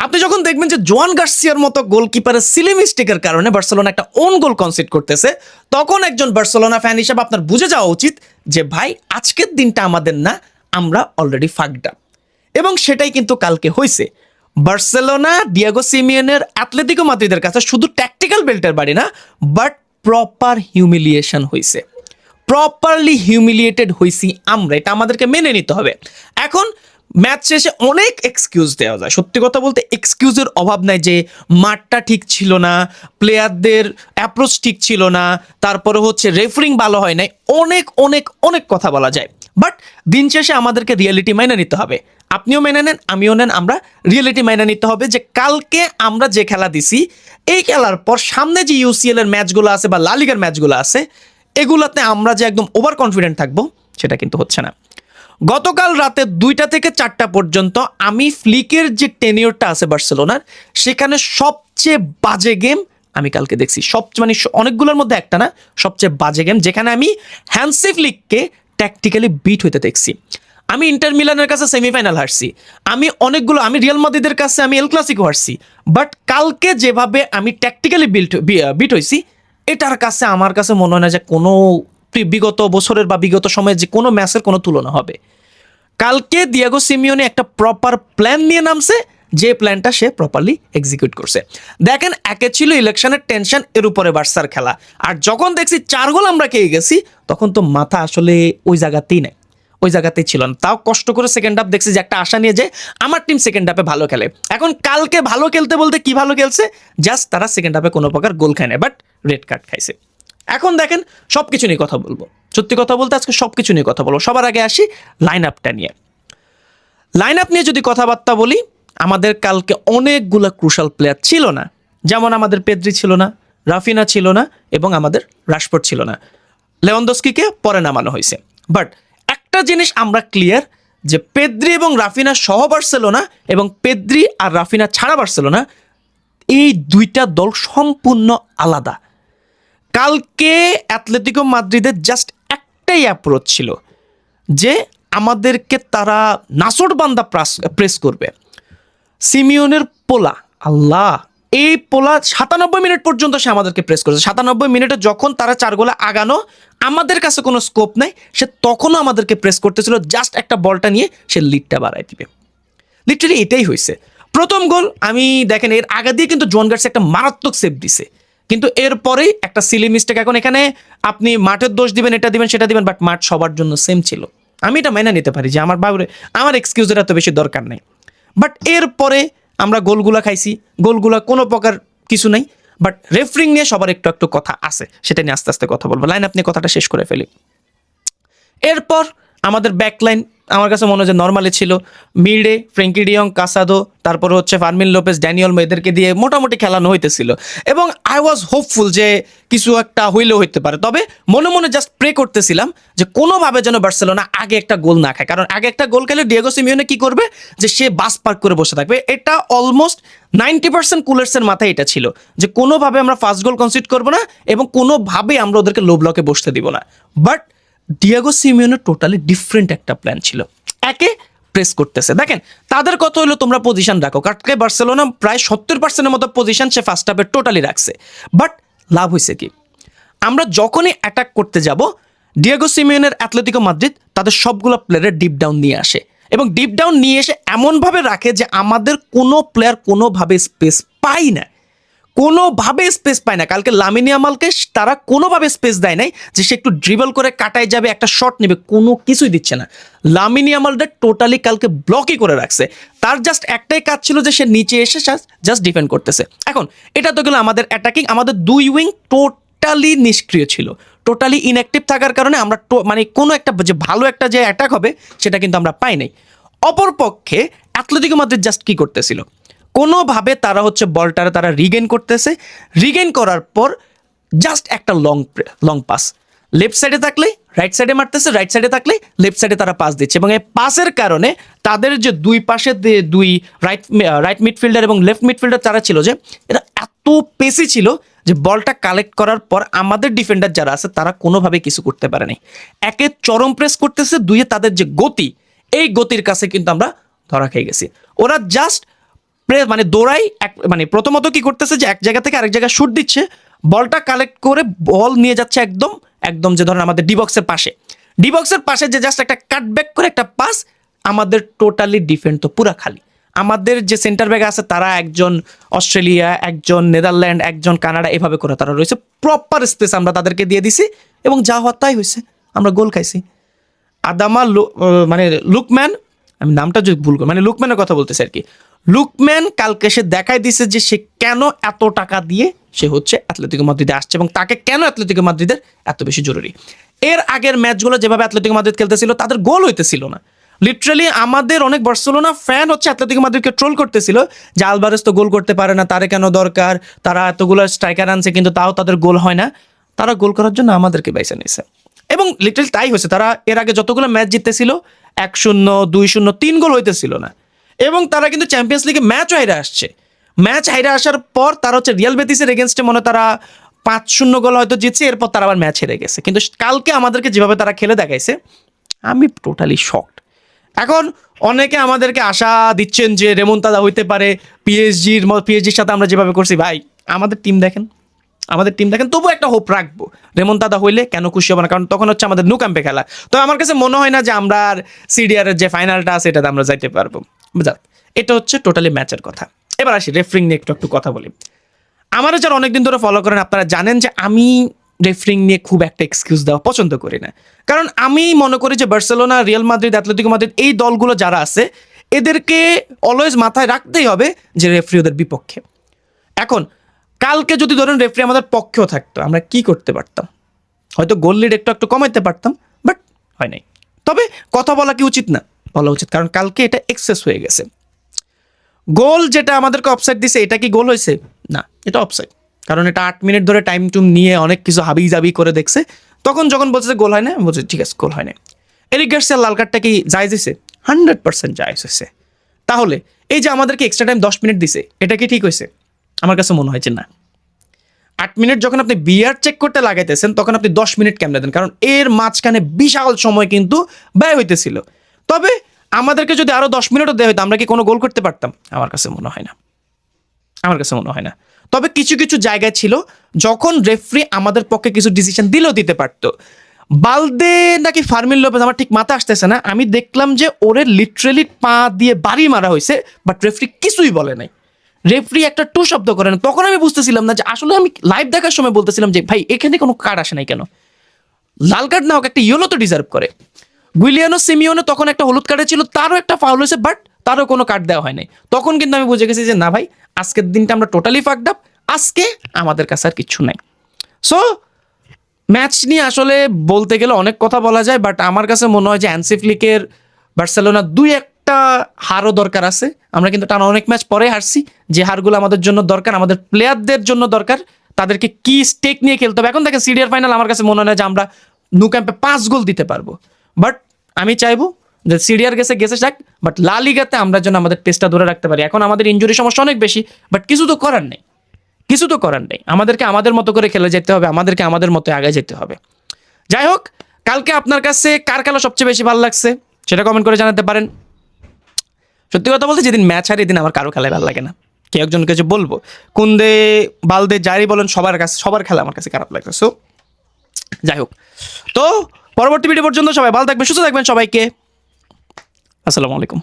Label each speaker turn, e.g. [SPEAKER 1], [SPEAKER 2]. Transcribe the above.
[SPEAKER 1] আপনি যখন দেখবেন যে জোয়ান গার্সিয়ার মতো গোলকিপারের সিলি মিস্টেকের কারণে বার্সেলোনা একটা ওন গোল কনসিড করতেছে, তখন একজন বার্সেলোনা ফ্যান হিসেবে আপনার বুঝে যাওয়া উচিত যে ভাই আজকের দিনটা আমাদের না, আমরা অলরেডি ফাকড আপ। এবং সেটাই কিন্তু কালকে হয়েছে। বার্সেলোনা ডিয়েগো সিমিওনের অ্যাটলেটিকো মাদ্রিদের কাছে শুধু ট্যাকটিক্যাল বেল্টের বাড়ি না, বাট প্রপার হিউমিলিয়েশন হয়েছে, প্রপারলি হিউমিলিয়েটেড হয়েছি আমরা, এটা আমাদেরকে মেনে নিতে হবে। এখন ম্যাচ শেষে অনেক এক্সকিউজ দেওয়া যায়, সত্যি কথা বলতে এক্সকিউজের অভাব নাই, যে মাঠটা ঠিক ছিল না, প্লেয়ারদের অ্যাপ্রোচ ঠিক ছিল না, তারপরে হচ্ছে রেফারিং ভালো হয় নাই, অনেক অনেক অনেক কথা বলা যায়। বাট দিন শেষে আমাদেরকে রিয়েলিটি মেনে নিতে হবে। আপনিও মেনে নেন, আমিও নেন, আমরা রিয়েলিটি মেনে নিতে হবে যে কালকে আমরা যে খেলা দিছি, এই খেলার পর সামনে যে ইউসিএল এর ম্যাচগুলো আছে বা লা লিগার ম্যাচগুলো আছে, এগুলাতে আমরা যে একদম ওভার কনফিডেন্ট থাকবো সেটা কিন্তু হচ্ছে না। গতকাল রাতে 2টা থেকে 4টা পর্যন্ত আমি ফ্লিকের যে টেনিওরটা আছে বার্সেলোনার, সেখানে সবচেয়ে বাজে গেম আমি কালকে দেখছি। মানে অনেকগুলোর মধ্যে একটা না, সবচেয়ে বাজে গেম, যেখানে আমি হ্যান্সি ফ্লিককে ট্যাকটিক্যালি বিট হইতে দেখছি। আমি ইন্টার মিলানের কাছে সেমিফাইনাল হারছি, আমি রিয়াল মাদ্রিদের কাছে আমি এল ক্লাসিকো হারছি, বাট কালকে যেভাবে আমি ট্যাকটিক্যালি বিট হয়েছি, এটার কাছে আমার কাছে মনে হয় না যে কোনো বিগত বছরের বা বিগত সময়ে যে কোনো ম্যাচের কোনো তুলনা হবে। কালকে দিয়েগো সিমিওনে একটা প্রপার প্ল্যান নিয়ে নামছে, যে প্ল্যানটা সে প্রপারলি এক্সিকিউট করছে। দেখেন, একে ছিল ইলেকশনের টেনশন, এর উপরে বার্সার খেলা, আর যখন দেখছি 4 গোল আমরা খেয়ে গেছি, তখন তো মাথা আসলে ওই জায়গাতেই নাই, ওই জায়গাতেই ছিল না। তাও কষ্ট করে সেকেন্ড হাফ দেখছি, যে একটা আশা নিয়ে যে আমার টিম সেকেন্ড হাফে ভালো খেলে। এখন কালকে ভালো খেলতে বলতে কি ভালো খেলছে, জাস্ট তারা সেকেন্ড হাফে কোনো প্রকার গোল খায় না, বাট রেড কার্ড খাইছে। এখন দেখেন, সব কিছু নিয়ে কথা বলবো, সত্যি কথা বলতে আজকে সব কিছু নিয়ে কথা বলবো। সবার আগে আসি লাইন আপটা নিয়ে। লাইন আপ নিয়ে যদি কথাবার্তা বলি, আমাদের কালকে অনেকগুলো ক্রুশাল প্লেয়ার ছিল না, যেমন আমাদের পেদ্রি ছিল না, রাফিনা ছিল না, এবং আমাদের রাশফোর্ড ছিল না। লেভানডস্কিকে পরে নামানো হয়েছে। বাট একটা জিনিস আমরা ক্লিয়ার, যে পেদ্রি এবং রাফিনা সহ বার্সেলোনা এবং পেদ্রি আর রাফিনা ছাড়া বার্সেলোনা, এই দুইটা দল সম্পূর্ণ আলাদা। কালকে অ্যাটলেটিকো মাদ্রিদের জাস্ট একটাই অ্যাপ্রোচ ছিল, যে আমাদেরকে তারা নাসরবান্দা প্রেস করবে। সিমিওনের পোলা, আল্লাহ, এই পোলা 97 মিনিট পর্যন্ত সে আমাদেরকে প্রেস করেছে। 97 মিনিটে যখন তারা 4 গোলে আগানো, আমাদের কাছে কোনো স্কোপ নাই, সে তখনও আমাদেরকে প্রেস করতেছিল, জাস্ট একটা বলটা নিয়ে সে লিডটা বাড়াই দিবে। লিটারালি এটাই হয়েছে। প্রথম গোল আমি দেখেন, এর আগে দিয়ে কিন্তু জোয়ান গার্সিয়া একটা মারাত্মক সেভ দিছে, কিন্তু এরপরেই একটা সিলি মিস্টেক। এখন এখানে আপনি মাঠের দোষ দিবেন, এটা দিবেন, সেটা দিবেন, বাট মাঠ সবার জন্য সেম ছিল। আমি এটা মেনে নিতে পারি যে আমার এক্সকিউজের এত বেশি দরকার নেই। বাট এরপরে আমরা গোলগুলা খাইছি, গোলগুলা কোনো প্রকার কিছু নাই, বাট রেফারিং নিয়ে সবার একটু একটু কথা আছে, সেটা নিয়ে আস্তে আস্তে কথা বলবো। লাইন আপনি কথাটা শেষ করে ফেলি। এরপর আমাদের ব্যাকলাইন আমার কাছে মনে হয় যে নর্মালি ছিল। মিডে ফ্র্যাঙ্কি ডিয়ং, কাসাদো, তারপরে হচ্ছে ফার্মিন লোপেজ, ড্যানিয়েল এদেরকে দিয়ে মোটামুটি খেলানো হইতেছিল, এবং আই ওয়াজ হোপফুল যে কিছু একটা হইলেও হইতে পারে। তবে মনে মনে জাস্ট প্রে করতেছিলাম যে কোনোভাবে যেন বার্সেলোনা আগে একটা গোল না খায়, কারণ আগে একটা গোল খেলে ডিয়েগো সিমিওনে কি করবে, যে সে বাস পার্ক করে বসে থাকবে। এটা অলমোস্ট 90% কুলার্সের মাথায় এটা ছিল, যে কোনোভাবে আমরা ফার্স্ট গোল কনসিড করবো না, এবং কোনোভাবেই আমরা ওদেরকে লো ব্লকে বসতে দিব না। বাট ডিয়েগো সিমিওনের টোটালি ডিফারেন্ট একটা প্ল্যান ছিল। একে প্রেস করতেছে, দেখেন তাদের কত হলো, তোমরা পজিশন রাখো, কারণ বার্সেলোনা প্রায় 70%-এর মতো পজিশন সে ফার্স্ট হাফে টোটালি রাখছে। বাট লাভ হয়েছে কি, আমরা যখনই অ্যাটাক করতে যাব, ডিয়েগো সিমিওনের অ্যাটলেটিকো মাদ্রিদ তাদের সবগুলো প্লেয়ারের ডিপ ডাউন নিয়ে আসে, এবং ডিপ ডাউন নিয়ে এসে এমনভাবে রাখে যে আমাদের কোনো প্লেয়ার কোনোভাবে স্পেস পায় না, কোনোভাবে স্পেস পায় না। কালকে লামিন ইয়ামালকে তারা কোনোভাবে স্পেস দেয় নাই যে সে একটু ড্রিবল করে কাটায় যাবে, একটা শট নেবে, কোনো কিছুই দিচ্ছে না। লামিন ইয়ামালটা টোটালি কালকে ব্লকই করে রাখছে। তার জাস্ট একটাই কাজ ছিল যে সে নিচে এসে জাস্ট ডিফেন্ড করতেছে। এখন এটা তো গেলো আমাদের অ্যাটাকিং, আমাদের দুই উইং টোটালি নিষ্ক্রিয় ছিল, টোটালি ইনঅ্যাক্টিভ থাকার কারণে আমরা মানে কোনো একটা যে ভালো একটা যে অ্যাটাক হবে সেটা কিন্তু আমরা পাই নাই। অপরপক্ষে অ্যাটলেটিকো মাদ্রিদ জাস্ট কি করতেছিল, কোনোভাবে তারা হচ্ছে বলটারে তারা রিগেইন করতেছে, রিগেইন করার পর জাস্ট একটা লং পাস, লেফট সাইডে থাকলে রাইট সাইডে মারতেছে, রাইট সাইডে থাকলে লেফট সাইডে তারা পাস দিচ্ছে, এবং এই পাসের কারণে তাদের যে দুই পাশে দুই রাইট মিডফিল্ডার এবং লেফট মিডফিল্ডার তারা ছিল, যে এরা এত পেসি ছিল যে বলটা কালেক্ট করার পর আমাদের ডিফেন্ডার যারা আছে তারা কোনোভাবে কিছু করতে পারে নাই। একে চরম প্রেস করতেছে, দুইয়ে তাদের যে গতি, এই গতির কাছে কিন্তু আমরা ধরা খেয়ে গেছি। ওরা জাস্ট মানে দৌড়াই মানে প্রথমত কি করতেছে যে এক জায়গা থেকে আরেক জায়গায় শুট দিচ্ছে, বলটা কালেক্ট করে বল নিয়ে যাচ্ছে একদম একদম যে ধরেন আমাদের ডিবক্সের পাশে যে জাস্ট একটা কাটব্যাক করে একটা পাস, আমাদের টোটালি ডিফেন্ড তো পুরা খালি। আমাদের যে সেন্টার ব্যাক আছে তারা একজন অস্ট্রেলিয়া, একজন নেদারল্যান্ড, একজন কানাডা, এভাবে করে তারা রয়েছে, প্রপার স্পেস আমরা তাদেরকে দিয়ে দিছি এবং যা হওয়ার তাই হয়েছে, আমরা গোল খাইছি। আদামা মানে লুকম্যান, আমি নামটা যদি ভুল করি, মানে লুকম্যানের কথা বলতেছি আর কি। লুকম্যান কালকে সে দেখাই দিছে যে সে কেন এত টাকা দিয়ে সে হচ্ছে অ্যাথলেটিকো মাদ্রিদে আসছে এবং তাকে কেন অ্যাথলেটিকো মাদ্রিদের এত বেশি জরুরি। এর আগের ম্যাচগুলো যেভাবে অ্যাথলেটিকো মাদ্রিদ খেলতেছিল তাদের গোল হইতেছিল না। লিটারালি আমাদের অনেক বার্সেলোনা ফ্যান হচ্ছে অ্যাথলেটিকো মাদ্রিদকে ট্রোল করতেছিল যে আলভারেজ তো গোল করতে পারে না, তারে কেন দরকার, তারা এতগুলো স্ট্রাইকার আনছে কিন্তু তাও তাদের গোল হয় না। তারা গোল করার জন্য আমাদেরকে বেছে নিয়েছে এবং লিটারালি তাই হয়েছে। তারা এর আগে যতগুলো ম্যাচ জিততেছিল 1-0, 2-0, 3 গোল হইতেছিল না এবং তারা কিন্তু চ্যাম্পিয়ন্স লিগে ম্যাচও হাইরে আসছে। ম্যাচ হাইরে আসার পর তারা হচ্ছে রিয়াল বেতিসের এগেনস্টে মনে তারা 5-0 গোল হয়তো জিতছে, এরপর তারা আবার ম্যাচ হেরে গেছে। কিন্তু কালকে আমাদেরকে যেভাবে তারা খেলে দেখাইছে আমি টোটালি শকড। এখন অনেকে আমাদেরকে আশা দিচ্ছেন যে রেমন্তাদা হইতে পারে পিএসজির সাথে আমরা যেভাবে করছি। ভাই আমাদের টিম দেখেন, তবু একটা হোপ রাখবো রেমন্তাদা হইলে কেন খুশি হবো না, কারণ তখন হচ্ছে আমাদের নু ক্যাম্পে খেলা। তো আমার কাছে মনে হয় না যে আমরা আর সিডিআরের যে ফাইনালটা আছে এটাতে আমরা যাইতে পারবো। বুঝা, এটা হচ্ছে টোটালি ম্যাচের কথা। এবার আসি রেফারিং নিয়ে একটু কথা বলি। আমারও যারা অনেকদিন ধরে ফলো করেন আপনারা জানেন যে আমি রেফারিং নিয়ে খুব একটা এক্সকিউজ দেওয়া পছন্দ করি না, কারণ আমি মনে করি যে Barcelona, Real Madrid, Atletico Madrid এই দলগুলো যারা আছে এদেরকে অলওয়েজ মাথায় রাখতেই হবে যে রেফারি ওদের বিপক্ষে। এখন কালকে যদি ধরেন রেফারি আমাদের পক্ষেও থাকতো আমরা কি করতে পারতাম, হয়তো গোল লিড একটু কমাইতে পারতাম, বাট হয় নাই। তবে কথা বলা কি উচিত না? বলা উচিত, কারণ কালকে এটা এক্সেস হয়ে গেছে। গোল যেটা আমাদেরকে অফসাইড দিছে এটা কি গোল হয়েছে? না, এটা অফসাইড, কারণ এটা 8 মিনিট ধরে টাইম টুম নিয়ে অনেক কিছু হাবি জাবি করে দেখছে। তখন যখন বলছে গোল হয় না, বলছে ঠিক আছে গোল হয় না। এরিক গার্সিয়ার লাল কার্ডটা কি জায়েজ হয়েছে? 100% জায়েজ হয়েছে। তাহলে এই যে আমাদেরকে এক্সট্রা টাইম 10 মিনিট দিছে, এটা কি ঠিক হয়েছে? আমার কাছে মনে হয় যে না। 8 মিনিট যখন আপনি বিআর চেক করতে লাগাইতেছেন তখন আপনি 10 মিনিট কেমনে দেন, কারণ এর মাঝখানে বিশাল সময় কিন্তু ব্যয় হইতেছিল। তবে আমাদেরকে যদি আরো 10 মিনিটও দেওয়া হইতো আমরা কি কোনো গোল করতে পারতাম? আমার কাছে মনে হয় না। তবে কিছু কিছু জায়গায় ছিল যখন রেফারি আমাদের পক্ষে কিছু ডিসিশন দিলেও দিতে পারতো। বালদে নাকি ফার্মিন লোপেজ, আমার ঠিক মাথা আসতেছে না, আমি দেখলাম যে ওরে লিটারেলি পা দিয়ে বাড়ি মারা হয়েছে, বাট রেফারি কিছুই বলে নাই। রেফারি একটা টু শব্দ করে না। তখন আমি বুঝতেছিলাম না যে আসলে আমি লাইভ দেখার সময় বলতেছিলাম যে ভাই এখানে কোনো কার্ড আসে নাই কেন, লাল কার্ড না হোক একটা ইয়েলো তো ডিজার্ভ করে। গুইলিয়ানো সিমিওনে তখন একটা হলুদ কার্ডে ছিল, তারও একটা ফাউল হয়েছে, বাট তারও কোনো কার্ড দেওয়া হয় নাই। তখন কিন্তু আমি বুঝে গেছি যে না ভাই আজকের দিনটা আমরা টোটালি ফাকড আপ, আজকে আমাদের কাছে আর কিচ্ছু নাই। সো ম্যাচ নিয়ে আসলে বলতে গেলে অনেক কথা বলা যায়, বাট আমার কাছে মনে হয় যে হ্যান্সি ফ্লিকের বার্সেলোনা 2-1টা হারও দরকার আছে। আমরা কিন্তু টানা অনেক ম্যাচ পরে হারছি, যে হারগুলো আমাদের জন্য দরকার, আমাদের প্লেয়ারদের জন্য দরকার, তাদেরকে কি স্টেক নিয়ে খেলতে হবে। এখন দেখেন সিডিআর ফাইনাল, আমার কাছে মনে হয় না যে আমরা নু ক্যাম্পে 5 গোল দিতে পারবো, বাট আমি চাইবো যে সিডিআর গেছে যাক, বাট লা লিগাতে আমরা যেন আমাদের টেস্টটা ধরে রাখতে পারি। এখন আমাদের ইনজুরি সমস্যা অনেক বেশি, বাট কিছু তো করার নেই। আমাদেরকে আমাদের মতো করে খেলে যেতে হবে, আমাদেরকে আমাদের মতো আগে যেতে হবে। যাই হোক, কালকে আপনার কাছে কার খেলা সবচেয়ে বেশি ভালো লাগছে সেটা কমেন্ট করে জানাতে পারেন। সত্যি কথা বলতে যেদিন ম্যাচ হারি এদিন আমার কারো খেলায় ভালো লাগে না। কে একজনকে যে বলবো, কুন্দে বালদে যাই বলেন, সবার খেলা আমার কাছে খারাপ লাগছে। সো যাই হোক, তো পরবর্তী ভিডিও পর্যন্ত সবাই ভালো থাকবেন, সুস্থ থাকবেন, সবাইকে আসসালামু আলাইকুম।